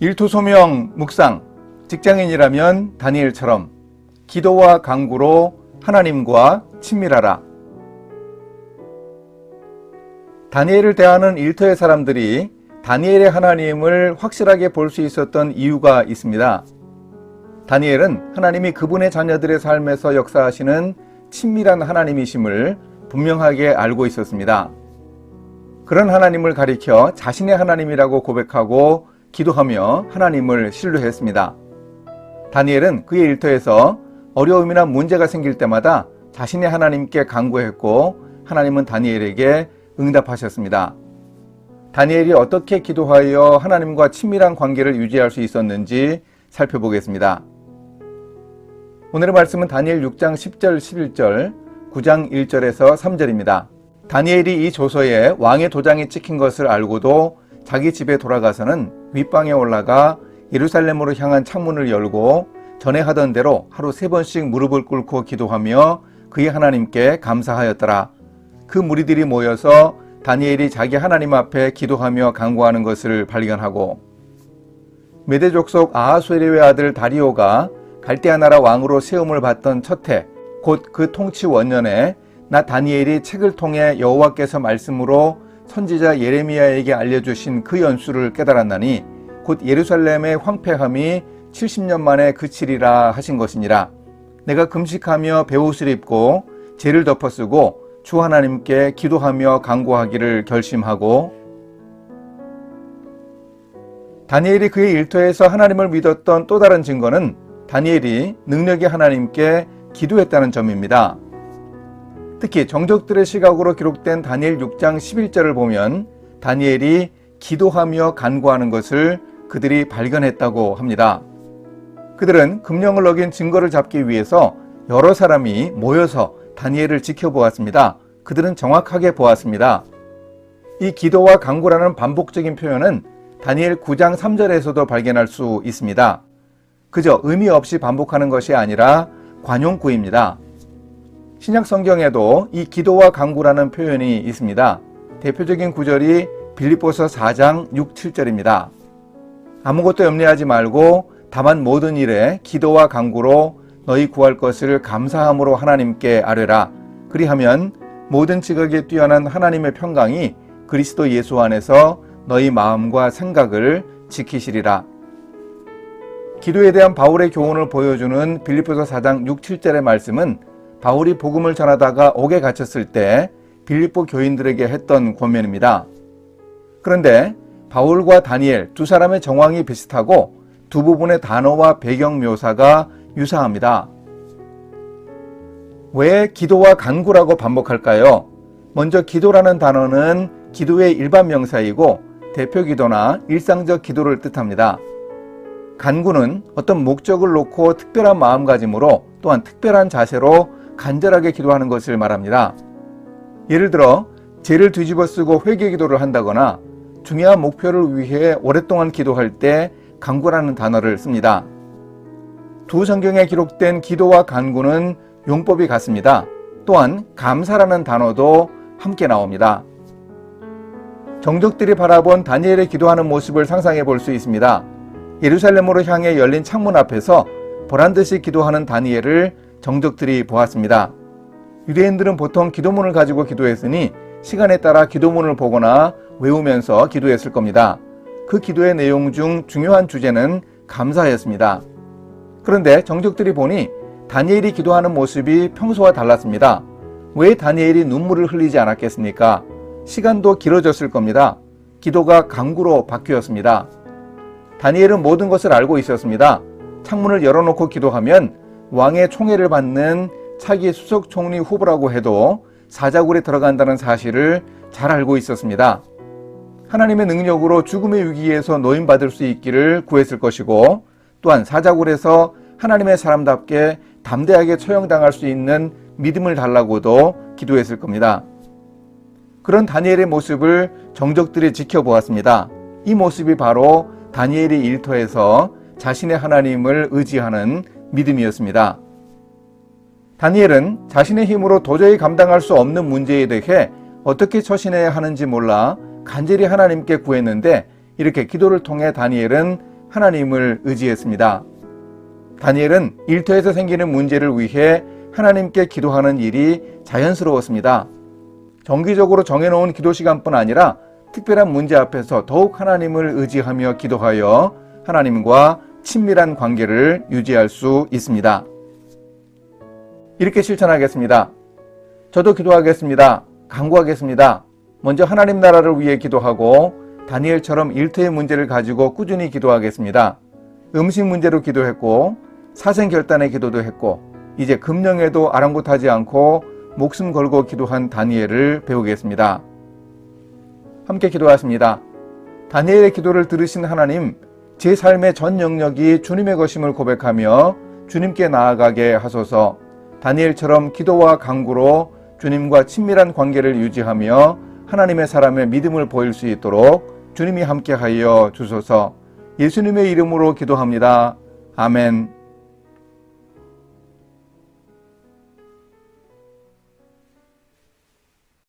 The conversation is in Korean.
일토소명 묵상, 직장인이라면 다니엘처럼 기도와 간구로 하나님과 친밀하라. 다니엘을 대하는 일터의 사람들이 다니엘의 하나님을 확실하게 볼 수 있었던 이유가 있습니다. 다니엘은 하나님이 그분의 자녀들의 삶에서 역사하시는 친밀한 하나님이심을 분명하게 알고 있었습니다. 그런 하나님을 가리켜 자신의 하나님이라고 고백하고 기도하며 하나님을 신뢰했습니다. 다니엘은 그의 일터에서 어려움이나 문제가 생길 때마다 자신의 하나님께 간구했고 하나님은 다니엘에게 응답하셨습니다. 다니엘이 어떻게 기도하여 하나님과 친밀한 관계를 유지할 수 있었는지 살펴보겠습니다. 오늘의 말씀은 다니엘 6장 10절 11절, 9장 1절에서 3절입니다. 다니엘이 이 조서에 왕의 도장이 찍힌 것을 알고도 자기 집에 돌아가서는 윗방에 올라가 예루살렘으로 향한 창문을 열고 전에 하던 대로 하루 3번씩 무릎을 꿇고 기도하며 그의 하나님께 감사하였더라. 그 무리들이 모여서 다니엘이 자기 하나님 앞에 기도하며 간구하는 것을 발견하고, 메대 족속 아하수에르의 아들 다리오가 갈대아 나라 왕으로 세움을 받던 첫 해, 곧 그 통치 원년에 나 다니엘이 책을 통해 여호와께서 말씀으로 선지자 예레미야에게 알려주신 그 연수를 깨달았나니 곧 예루살렘의 황폐함이 70년 만에 그치리라 하신 것이니라. 내가 금식하며 베옷을 입고 죄를 덮어쓰고 주 하나님께 기도하며 간구하기를 결심하고, 다니엘이 그의 일터에서 하나님을 믿었던 또 다른 증거는 다니엘이 능력의 하나님께 기도했다는 점입니다. 특히 정적들의 시각으로 기록된 다니엘 6장 11절을 보면 다니엘이 기도하며 간구하는 것을 그들이 발견했다고 합니다. 그들은 금령을 어긴 증거를 잡기 위해서 여러 사람이 모여서 다니엘을 지켜보았습니다. 그들은 정확하게 보았습니다. 이 기도와 간구라는 반복적인 표현은 다니엘 9장 3절에서도 발견할 수 있습니다. 그저 의미 없이 반복하는 것이 아니라 관용구입니다. 신약 성경에도 이 기도와 간구라는 표현이 있습니다. 대표적인 구절이 빌립보서 4장 6, 7절입니다. 아무것도 염려하지 말고 다만 모든 일에 기도와 간구로 너희 구할 것을 감사함으로 하나님께 아뢰라. 그리하면 모든 지각에 뛰어난 하나님의 평강이 그리스도 예수 안에서 너희 마음과 생각을 지키시리라. 기도에 대한 바울의 교훈을 보여주는 빌립보서 4장 6, 7절의 말씀은 바울이 복음을 전하다가 옥에 갇혔을 때 빌립보 교인들에게 했던 권면입니다. 그런데 바울과 다니엘 두 사람의 정황이 비슷하고 두 부분의 단어와 배경 묘사가 유사합니다. 왜 기도와 간구라고 반복할까요? 먼저 기도라는 단어는 기도의 일반 명사이고 대표 기도나 일상적 기도를 뜻합니다. 간구는 어떤 목적을 놓고 특별한 마음가짐으로 또한 특별한 자세로 간절하게 기도하는 것을 말합니다. 예를 들어 죄를 뒤집어 쓰고 회개 기도를 한다거나 중요한 목표를 위해 오랫동안 기도할 때 간구라는 단어를 씁니다. 두 성경에 기록된 기도와 간구는 용법이 같습니다. 또한 감사라는 단어도 함께 나옵니다. 정적들이 바라본 다니엘의 기도하는 모습을 상상해 볼 수 있습니다. 예루살렘으로 향해 열린 창문 앞에서 보란듯이 기도하는 다니엘을 정적들이 보았습니다. 유대인들은 보통 기도문을 가지고 기도했으니 시간에 따라 기도문을 보거나 외우면서 기도했을 겁니다. 그 기도의 내용 중 중요한 주제는 감사였습니다. 그런데 정적들이 보니 다니엘이 기도하는 모습이 평소와 달랐습니다. 왜 다니엘이 눈물을 흘리지 않았겠습니까? 시간도 길어졌을 겁니다. 기도가 간구로 바뀌었습니다. 다니엘은 모든 것을 알고 있었습니다. 창문을 열어놓고 기도하면 왕의 총애를 받는 차기 수석 총리 후보라고 해도 사자굴에 들어간다는 사실을 잘 알고 있었습니다. 하나님의 능력으로 죽음의 위기에서 노인받을 수 있기를 구했을 것이고, 또한 사자굴에서 하나님의 사람답게 담대하게 처형당할 수 있는 믿음을 달라고도 기도했을 겁니다. 그런 다니엘의 모습을 정적들이 지켜보았습니다. 이 모습이 바로 다니엘의 일터에서 자신의 하나님을 의지하는 믿음이었습니다. 다니엘은 자신의 힘으로 도저히 감당할 수 없는 문제에 대해 어떻게 처신해야 하는지 몰라 간절히 하나님께 구했는데, 이렇게 기도를 통해 다니엘은 하나님을 의지했습니다. 다니엘은 일터에서 생기는 문제를 위해 하나님께 기도하는 일이 자연스러웠습니다. 정기적으로 정해놓은 기도 시간뿐 아니라 특별한 문제 앞에서 더욱 하나님을 의지하며 기도하여 하나님과 친밀한 관계를 유지할 수 있습니다. 이렇게 실천하겠습니다. 저도 기도하겠습니다. 간구하겠습니다. 먼저 하나님 나라를 위해 기도하고 다니엘처럼 일터의 문제를 가지고 꾸준히 기도하겠습니다. 음식 문제로 기도했고 사생결단의 기도도 했고 이제 금령에도 아랑곳하지 않고 목숨 걸고 기도한 다니엘을 배우겠습니다. 함께 기도하십니다. 다니엘의 기도를 들으신 하나님, 제 삶의 전 영역이 주님의 것임을 고백하며 주님께 나아가게 하소서. 다니엘처럼 기도와 간구로 주님과 친밀한 관계를 유지하며 하나님의 사람의 믿음을 보일 수 있도록 주님이 함께하여 주소서. 예수님의 이름으로 기도합니다. 아멘.